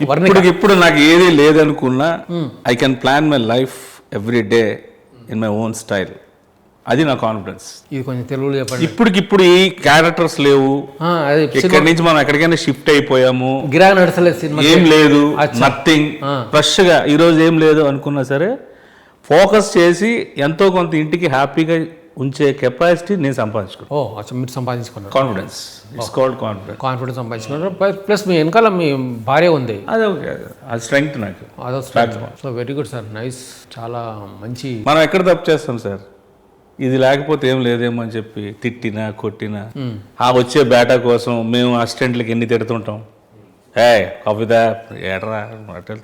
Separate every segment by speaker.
Speaker 1: ఇప్పుడు నాకు ఏది లేదనుకున్నా I can plan my life every day in my own style. అది నా కాన్ఫిడెన్స్.
Speaker 2: ఇది కొంచెం తెలుగులో చెప్పండి.
Speaker 1: ఇప్పుడు ఈ క్యారెక్టర్స్ లేవు, ఇక్కడి నుంచి మనం ఎక్కడికైనా షిఫ్ట్ అయిపోయాము,
Speaker 2: గిరాగా నడసలేదు సినిమా,
Speaker 1: ఏం లేదు, నథింగ్, ఫ్రెష్ గా ఈ రోజు ఏం లేదు అనుకున్నా సరే ఫోకస్ చేసి ఎంతో కొంత ఇంటికి హ్యాపీగా ఉంచే కెపాసిటీ నేను సంపాదించుకున్నాను.
Speaker 2: మీరు సంపాదించుకున్నారు
Speaker 1: కాన్ఫిడెన్స్. ఇట్స్ కాల్డ్
Speaker 2: కాన్ఫిడెన్స్ సంపాదించుకున్నారు. ప్లస్ మీ వెనకాల మీ భార్య ఉంది,
Speaker 1: అదే అది స్ట్రెంగ్త్ నాకు.
Speaker 2: అదో strength. So very good sir, nice. చాలా మంచి.
Speaker 1: మనం ఎక్కడ తప్పు చేస్తాం సార్, ఇది లేకపోతే ఏం లేదేమో అని చెప్పి తిట్టినా కొట్టినా ఆ వచ్చే బేటా కోసం మేము అసిస్టెంట్లకి ఎన్ని తిడుతుంటాం. కవిత ఏటరా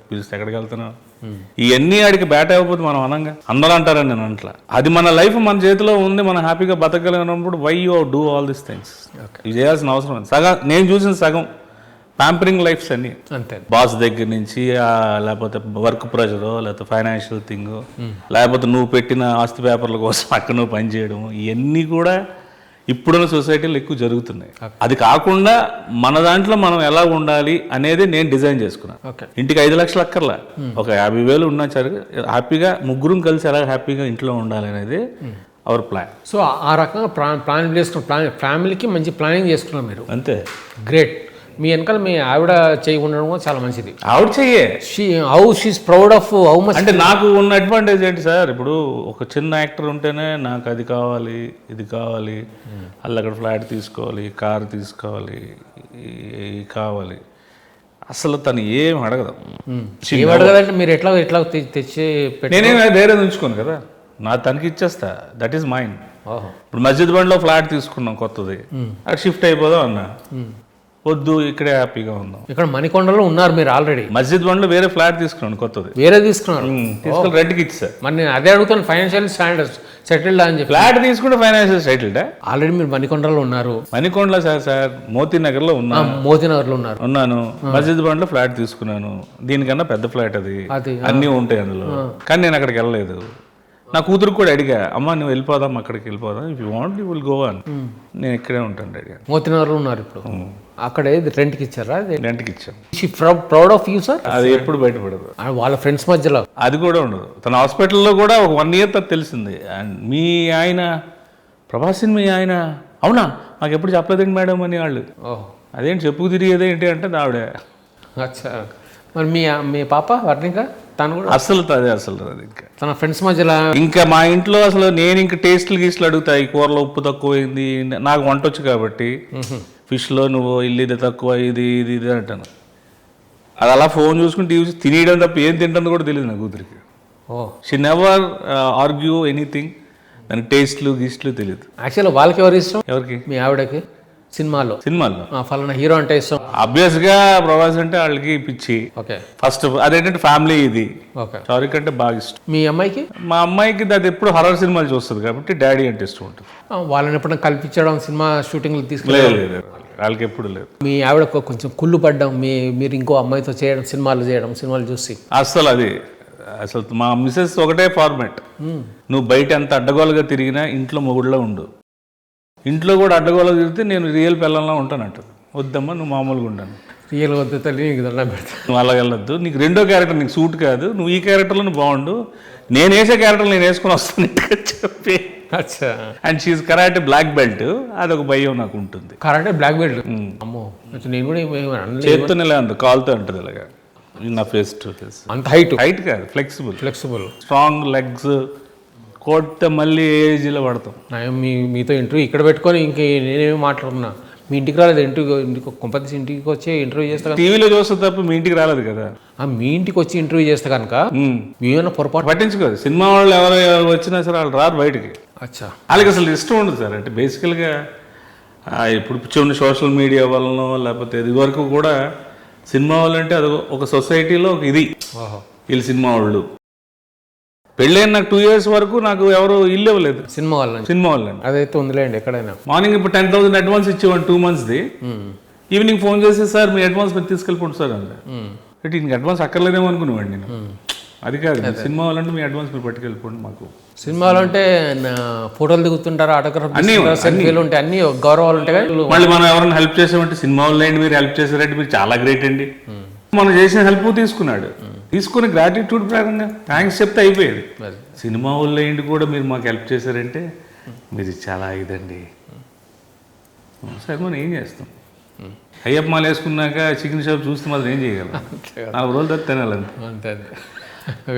Speaker 1: పిలిస్తే ఎక్కడికి వెళ్తున్నావు, ఇవన్నీ ఆడికి బేట అయిపోతే మనం అనంగా అందరూ అంటారని నేను అంటలా. అది మన లైఫ్ మన చేతిలో ఉంది, మనం హ్యాపీగా బతకగలిగినప్పుడు why you do all these things. ఇవి చేయాల్సిన అవసరం సగం నేను చూసిన సగం ప్యాంపరింగ్ లైఫ్స్ అన్ని
Speaker 2: అంతే.
Speaker 1: బాస్ దగ్గర నుంచి లేకపోతే వర్క్ ప్రెషర్, లేకపోతే ఫైనాన్షియల్ థింగ్, లేకపోతే నువ్వు పెట్టిన ఆస్తి పేపర్ల కోసం అక్కడ నువ్వు పనిచేయడం, ఇవన్నీ కూడా ఇప్పుడున్న సొసైటీలో ఎక్కువ జరుగుతున్నాయి. అది కాకుండా మన దాంట్లో మనం ఎలా ఉండాలి అనేది నేను డిజైన్ చేసుకున్నాను. ఇంటికి 5 లక్షలు అక్కర్లా, ఒక 50,000 ఉన్నా సరే హ్యాపీగా ముగ్గురం కలిసి ఎలా హ్యాపీగా ఇంట్లో ఉండాలి అనేది అవర్ ప్లాన్.
Speaker 2: సో ఆ రకంగా ప్లాన్ చేసుకున్న ఫ్యామిలీకి మంచి ప్లానింగ్ చేసుకున్నాం మీరు.
Speaker 1: అంతే.
Speaker 2: గ్రేట్. మీ వెనకాల మీ ఆవిడ చేయి ఉండడం కూడా చాలా మంచిది.
Speaker 1: ఆవిడ చెయ్యే
Speaker 2: she's proud of how much.
Speaker 1: అంటే నాకు ఉన్న అడ్వాంటేజ్ ఏంటి సార్, ఇప్పుడు ఒక చిన్న యాక్టర్ ఉంటేనే నాకు అది కావాలి ఇది కావాలి, అక్కడ ఫ్లాట్ తీసుకోవాలి, కారు తీసుకోవాలి, కావాలి. అసలు తను ఏం అడగదు.
Speaker 2: అడగదంటే మీరు ఎట్లా తెచ్చి
Speaker 1: నేనేం వేరే ఉంచుకోను కదా, నా తనకి ఇచ్చేస్తా. That is mind. ఇప్పుడు మస్జిద్ బండ్లో ఫ్లాట్ తీసుకున్నాం కొత్తది, అక్కడ షిఫ్ట్ అయిపోదాం అన్నా, వద్దు ఇక్కడే హ్యాపీగా ఉందాం.
Speaker 2: ఇక్కడ మణికొండలో ఉన్నారు మీరు ఆల్రెడీ.
Speaker 1: మస్జిద్ బండ్లో వేరే ఫ్లాట్ తీసుకున్నాను కొత్తది,
Speaker 2: వేరే తీసుకున్నారు,
Speaker 1: తీసుకుని రెంట్కి ఇచ్చారు.
Speaker 2: మరి నేను అదే అడుగుతాను, ఫైనాన్షియల్ స్టాండర్డ్స్ సెటిల్డ్ అని చెప్పి.
Speaker 1: ఫ్లాట్ తీసుకుంటే ఫైనాన్షియల్ సెటిల్డా?
Speaker 2: ఆల్రెడీ మీరు మణికొండలో ఉన్నారు.
Speaker 1: మణికొండలో సార్ మోతీనగర్ లో
Speaker 2: మోతీనగర్ లో ఉన్నాను.
Speaker 1: మస్జిద్ బండ్లో ఫ్లాట్ తీసుకున్నాను, దీనికన్నా పెద్ద ఫ్లాట్ అది, అన్నీ ఉంటాయి అందులో. కానీ నేను అక్కడికి వెళ్ళలేదు. నా కూతురు కూడా అడిగా, అమ్మ నువ్వు వెళ్ళిపోదాం అక్కడికి వెళ్ళిపోదాం, if you want you will go అని. నేను ఇక్కడే ఉంటాను అడిగా.
Speaker 2: మోతీనగర్లో ఉన్నారు ఇప్పుడు. అక్కడే రెంట్కి ఇచ్చారా?
Speaker 1: రెంట్కి ఇచ్చాం.
Speaker 2: Proud of you sir.
Speaker 1: అది ఎప్పుడు బయటపడదు,
Speaker 2: వాళ్ళ ఫ్రెండ్స్ మధ్యలో
Speaker 1: అది కూడా ఉండదు. తన హాస్పిటల్లో కూడా ఒక 1 year తర్వాత తెలిసింది, అండ్ మీ ఆయన ప్రభాసిన్ మీ ఆయన అవునా మాకు ఎప్పుడు చెప్పలేదండి మేడం అని వాళ్ళు. అదేంటి చెప్పుకు తిరిగేది ఏంటి అంటే ఆవిడే.
Speaker 2: అచ్చా. మరి మీ పాప వర్ణిక తను కూడా
Speaker 1: అసలు అది ఇంకా
Speaker 2: తన ఫ్రెండ్స్ మధ్యలో.
Speaker 1: ఇంకా మా ఇంట్లో అసలు నేను ఇంకా టేస్ట్లు గీస్ట్లు అడుగుతాయి, కూరలో ఉప్పు తక్కువైంది, నాకు వంట వచ్చు కాబట్టి ఫిష్లో నువ్వు ఇది తక్కువ ఇది ఇది ఇది అంటాను. అది అలా ఫోన్ చూసుకుని టీవీ తినేయడం తప్ప ఏం తింటుందో కూడా తెలియదు నా కూతురికి. షీ నెవర్ ఆర్గ్యూ ఎనీథింగ్, దానికి టేస్ట్లు గీస్ట్లు తెలియదు.
Speaker 2: యాక్చువల్గా వాళ్ళకి ఎవరు ఇష్టం?
Speaker 1: ఎవరికి?
Speaker 2: మీ ఆవిడకి. సినిమాలో ఫలానా హీరో అంటే ఇష్టం.
Speaker 1: ఆబ్వియస్ గా ప్రభాస్ అంటే వాళ్ళకి పిచ్చి. ఫస్ట్ అదేంటంటే ఫ్యామిలీ ఇది. షారుఖ్ అంటే బాగా ఇష్టం.
Speaker 2: మీ అమ్మాయికి?
Speaker 1: మా అమ్మాయికి అది ఎప్పుడు హర్రర్ సినిమాలు చూస్తుంది కాబట్టి డాడీ అంటే ఇష్టం ఉంటుంది.
Speaker 2: వాళ్ళని ఎప్పుడైనా కల్పించడం, సినిమా షూటింగ్లు తీసుకెళ్ళలేదు
Speaker 1: వాళ్ళకి ఎప్పుడు లేదు.
Speaker 2: మీ ఆవిడ కొంచెం కుళ్ళు పడ్డం, మీరు ఇంకో అమ్మాయితో చేయడం, సినిమాలు చూసి
Speaker 1: అసలు మా మిసెస్ ఒకటే ఫార్మాట్, నువ్వు బయట ఎంత అడ్డగోలుగా తిరిగినా ఇంట్లో మొగుడులో ఉండు, ఇంట్లో కూడా అడ్డగోలుగా తిరిగితే నేను రియల్ పిల్లల్లో ఉంటానంట. వద్దమ్మా నువ్వు మామూలుగా ఉంటాను,
Speaker 2: రియల్ వద్ద తల్లి నీకు దండం పెడతా,
Speaker 1: నువ్వు అలా వెళ్ళొద్దు, నీకు రెండో క్యారెక్టర్ నీకు సూట్ కాదు, నువ్వు ఈ క్యారెక్టర్లో నువ్వు బాగుండు, నేను వేసే క్యారెక్టర్ నేను వేసుకుని వస్తాను చెప్పి. And she karate black belt, అదొక భయం నాకు ఉంటుంది.
Speaker 2: Karate black belt? అమ్మో, నేను కూడా
Speaker 1: చేత్తోనే ఇలా ఉంటుంది, కాలుతో ఉంటుంది ఇలాగా నా ఫేస్ టు ఫేస్.
Speaker 2: అంత హైట్
Speaker 1: కాదు, ఫ్లెక్సిబుల్ స్ట్రాంగ్ లెగ్స్, కొడితే మళ్ళీ ఏజ్లో పడతాం.
Speaker 2: మీతో ఇంటర్వ్యూ ఇక్కడ పెట్టుకొని ఇంక నేనేమి మాట్లాడుతున్నా, మీ ఇంటికి రాలేదు ఇంటికి కొంపతి ఇంటికి వచ్చి ఇంటర్వ్యూ చేస్తా.
Speaker 1: టీవీలో చూస్తే తప్ప మీ ఇంటికి రాలేదు కదా.
Speaker 2: మీ ఇంటికి వచ్చి ఇంటర్వ్యూ చేస్తే కనుక మేమైనా పొరపాటు
Speaker 1: పట్టించుకోదు. సినిమా వాళ్ళు ఎవరు వచ్చినా సరే వాళ్ళు రారు బయటికి.
Speaker 2: అచ్చా.
Speaker 1: వాళ్ళకి అసలు ఇష్టం ఉండదు సార్. అంటే బేసికల్గా ఇప్పుడు చిన్న సోషల్ మీడియా వలన లేకపోతే ఇది వరకు కూడా సినిమా వాళ్ళు అంటే అది ఒక సొసైటీలో ఒక ఇది, వీళ్ళు సినిమా వాళ్ళు. పెళ్ళైన నాకు 2 years వరకు నాకు ఎవరు ఇల్లు ఇవ్వలేదు
Speaker 2: సినిమా వాళ్ళని. అదైతే ఉందిలేండి ఎక్కడైనా.
Speaker 1: మార్నింగ్ ఇప్పుడు 10,000 అడ్వాన్స్ ఇచ్చేవాడు 2 monthsది. ఈవినింగ్ ఫోన్ చేసి సార్ మీ అడ్వాన్స్ మీరు తీసుకెళ్ళిపోండి సార్ అంటే ఇంక అడ్వాన్స్ అక్కర్లేదేమో అనుకునేవాడు నేను. అది కాదు, సినిమా వాళ్ళంటే మీ అడ్వాన్స్ మీరు పట్టుకెళ్ళిపోండి. మాకు
Speaker 2: సినిమాలు అంటే ఫోటోలు దిగుతుంటారు, ఆటోగ్రాఫ్ ఉంటాయి, అన్ని గౌరవాలు ఉంటాయి.
Speaker 1: మళ్ళీ మనం ఎవరైనా హెల్ప్ చేసామంటే సినిమా వాళ్ళు మీరు హెల్ప్ చేశారంటే మీరు చాలా గ్రేట్ అండి. మనం చేసిన హెల్ప్ తీసుకున్నాడు, తీసుకుని గ్రాటిట్యూడ్ ప్రకారంగా థ్యాంక్స్ చెప్తే అయిపోయేది. సినిమా వాళ్ళు ఏంటి కూడా మీరు మాకు హెల్ప్ చేశారంటే మీరు చాలా ఇదండి. సరే మనం ఏం చేస్తాం, అయ్యప్ప మాల వేసుకున్నాక చికెన్ షాప్ చూస్తే మాత్రం ఏం చేయగలం, 4 రోజులు తర్వాత తినాలంతే.
Speaker 2: అంతే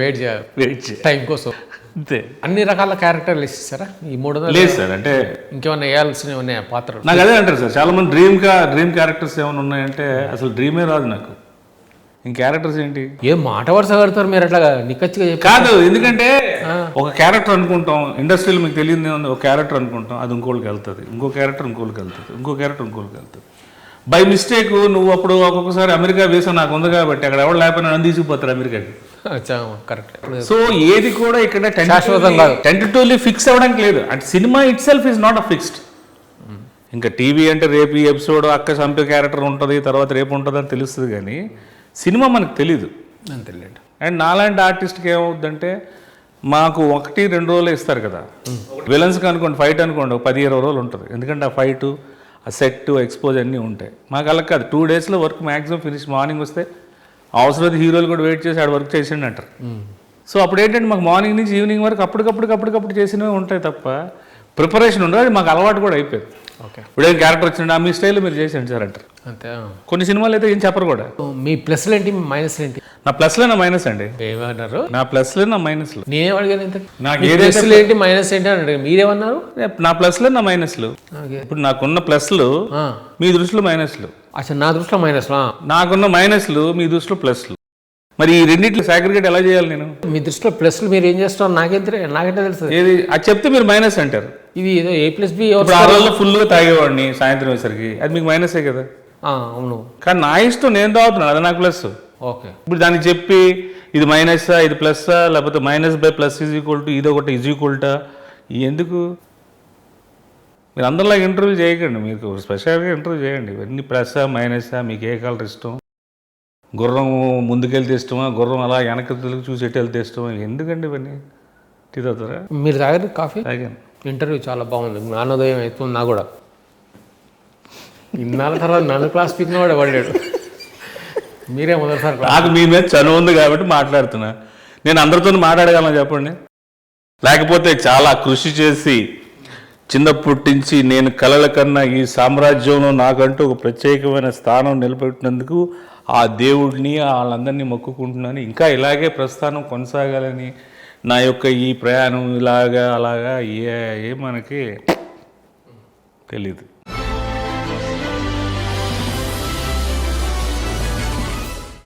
Speaker 2: వెయిట్ చేయాలి,
Speaker 1: వెయిట్ చేయాలి
Speaker 2: టైం కోసం.
Speaker 1: అంతే.
Speaker 2: అన్ని రకాల క్యారెక్టర్లు ఇస్తారా ఈ 300?
Speaker 1: లేదు సార్, అంటే
Speaker 2: ఇంకేమన్నా వేయాల్సినవి ఉన్నాయా పాత్రలు?
Speaker 1: నాకు అదే అంటారు సార్ చాలా మంది, డ్రీమ్ క్యారెక్టర్స్ ఏమైనా ఉన్నాయంటే అసలు డ్రీమే రాదు నాకు. ఇంక క్యారెక్టర్స్ ఏంటి,
Speaker 2: ఏం మాట వరుస కడతారు మీరు అట్లా నిక్కచ్చిగా చెప్పి?
Speaker 1: కాదు, ఎందుకంటే ఒక క్యారెక్టర్ అనుకుంటాం, ఇండస్ట్రీలో మీకు తెలియదు ఏముంది, ఒక క్యారెక్టర్ అనుకుంటాం, అది ఇంకోళ్ళకి వెళ్తుంది, ఇంకో క్యారెక్టర్ ఇంకోళ్ళకి వెళ్తుంది, ఇంకో క్యారెక్టర్ ఇంకోళ్ళకి వెళ్తుంది. బై మిస్టేక్ నువ్వు అప్పుడు ఒక్కొక్కసారి అమెరికా వేసావు నాకు ఉంది కాబట్టి అక్కడ ఎవరు లేకపోయినా నన్ను తీసుకుపోతారు అమెరికాకి.
Speaker 2: కరెక్ట్.
Speaker 1: సో ఏది కూడా ఇక్కడ
Speaker 2: శాశ్వతం కాదు,
Speaker 1: టెంటేటివ్లీ ఫిక్స్ అవ్వడానికి లేదు. అంటే cinema it self is not a fixed. ఇంకా టీవీ అంటే రేపు ఈ ఎపిసోడ్ అక్క చంపే క్యారెక్టర్ ఉంటుంది, తర్వాత రేపు ఉంటుంది అని తెలుస్తుంది, కానీ సినిమా మనకు తెలీదు.
Speaker 2: అంతేలేండి.
Speaker 1: అండ్ నాలాంటి ఆర్టిస్ట్కి ఏమవుతుందంటే మాకు 1-2 రోజులు ఇస్తారు కదా, విలన్స్కి అనుకోండి ఫైట్ అనుకోండి 10-20 రోజులు ఉంటుంది, ఎందుకంటే ఆ ఫైటు ఆ సెట్ ఎక్స్పోజ్ అన్నీ ఉంటాయి. మాకు అలా కాదు, 2 డేస్లో వర్క్ మ్యాక్సిమం ఫినిష్. మార్నింగ్ వస్తే అవసరం హీరోలు కూడా వెయిట్ చేసి ఆడ వర్క్ చేసిండు అంటారు. సో అప్పుడు ఏంటంటే మాకు మార్నింగ్ నుంచి ఈవినింగ్ వరకు అప్పటికప్పుడు చేసినవి ఉంటాయి తప్ప ప్రిపరేషన్ ఉండదు. అది మాకు అలవాటు కూడా అయిపోయింది.
Speaker 2: ఓకే,
Speaker 1: ఇప్పుడు ఏం క్యారెక్టర్ వచ్చిండే మీ స్టైల్లో మీరు చేసేయండి సార్ అంటారు.
Speaker 2: అంతే.
Speaker 1: కొన్ని సినిమాలు అయితే ఏం చెప్పరు కూడా.
Speaker 2: మీ ప్లస్లు ఏంటి, మీ మైనస్ ఏంటి?
Speaker 1: నా ప్లస్లో నా మైనస్ అండి.
Speaker 2: ఏమన్నారు?
Speaker 1: నా ప్లస్లో నా మైనస్లు.
Speaker 2: నేనేం అడిగాను ఇంత?
Speaker 1: నాకు
Speaker 2: ప్లస్లు ఏంటి మైనస్ ఏంటి అని అడిగాను, మీరేమన్నారు?
Speaker 1: నా ప్లస్లో నా మైనస్లు. ఇప్పుడు నాకున్న ప్లస్లు మీ దృష్టిలో మైనస్లు.
Speaker 2: అసలు నా దృష్టిలో మైనస్,
Speaker 1: నాకున్న మైనస్లు మీ దృష్టిలో ప్లస్లు. మరి ఈ రెండింటిలో సాగ్రిగేట్ ఎలా చేయాలి నేను?
Speaker 2: మీ దృష్టిలో ప్లస్లు మీరు ఏం చేస్తున్నారు నాకైతే తెలుసు.
Speaker 1: ఏది అది చెప్తే మీరు మైనస్ అంటారు.
Speaker 2: ఇది ఏదో A+B.
Speaker 1: ఇప్పుడు ఆ రోజుల్లో ఫుల్గా తాగేవాడిని సాయంత్రం వచ్చేసరికి, అది మీకు మైనసే కదా.
Speaker 2: అవును,
Speaker 1: కానీ నా ఇష్టం నేను తాగుతున్నాను, అది నాకు ప్లస్.
Speaker 2: ఓకే,
Speaker 1: ఇప్పుడు దానికి చెప్పి ఇది మైనస్సా ఇది ప్లస్సా లేకపోతే -/+ ఇది ఒకటి ఈక్వల్టా ఎందుకు? మీరు అందరిలాగా ఇంటర్వ్యూ చేయకండి, మీకు స్పెషల్గా ఇంటర్వ్యూ చేయండి. ఇవన్నీ ప్లస్సా మైనస్సా, మీకు ఏ కలర్ ఇష్టం, గుర్రం ముందుకెళ్తే ఇష్టమా, గుర్రం అలా వెనక్కి చూసి ఎటు వెళ్తే ఇష్టమా, ఎందుకండి ఇవన్నీ? టీ తాగుతారా?
Speaker 2: మీరు తాగారు కాఫీ?
Speaker 1: తాగాను.
Speaker 2: ఇంటర్వ్యూ చాలా బాగుంది, జ్ఞానోదయం అవుతుంది నాకు కూడా. ఇన్నాళ్ళ తర్వాత నన్ను క్లాస్ స్పీకింగ్ కూడా పడ్డాడు. మీరే మొదటిసారి.
Speaker 1: నాకు మీ మీద చనువు ఉంది కాబట్టి మాట్లాడుతున్నా. నేను అందరితో మాట్లాడగలను చెప్పండి. లేకపోతే చాలా కృషి చేసి చిన్నప్పటి నుంచి నేను కలల కన్నా ఈ సామ్రాజ్యంలో నాకంటూ ఒక ప్రత్యేకమైన స్థానం నిలబెట్టినందుకు ఆ దేవుడిని వాళ్ళందరినీ మొక్కుకుంటున్నాను. ఇంకా ఇలాగే ప్రస్థానం కొనసాగాలని, నా యొక్క ఈ ప్రయాణం ఇలాగా అలాగా ఏ మనకి తెలీదు.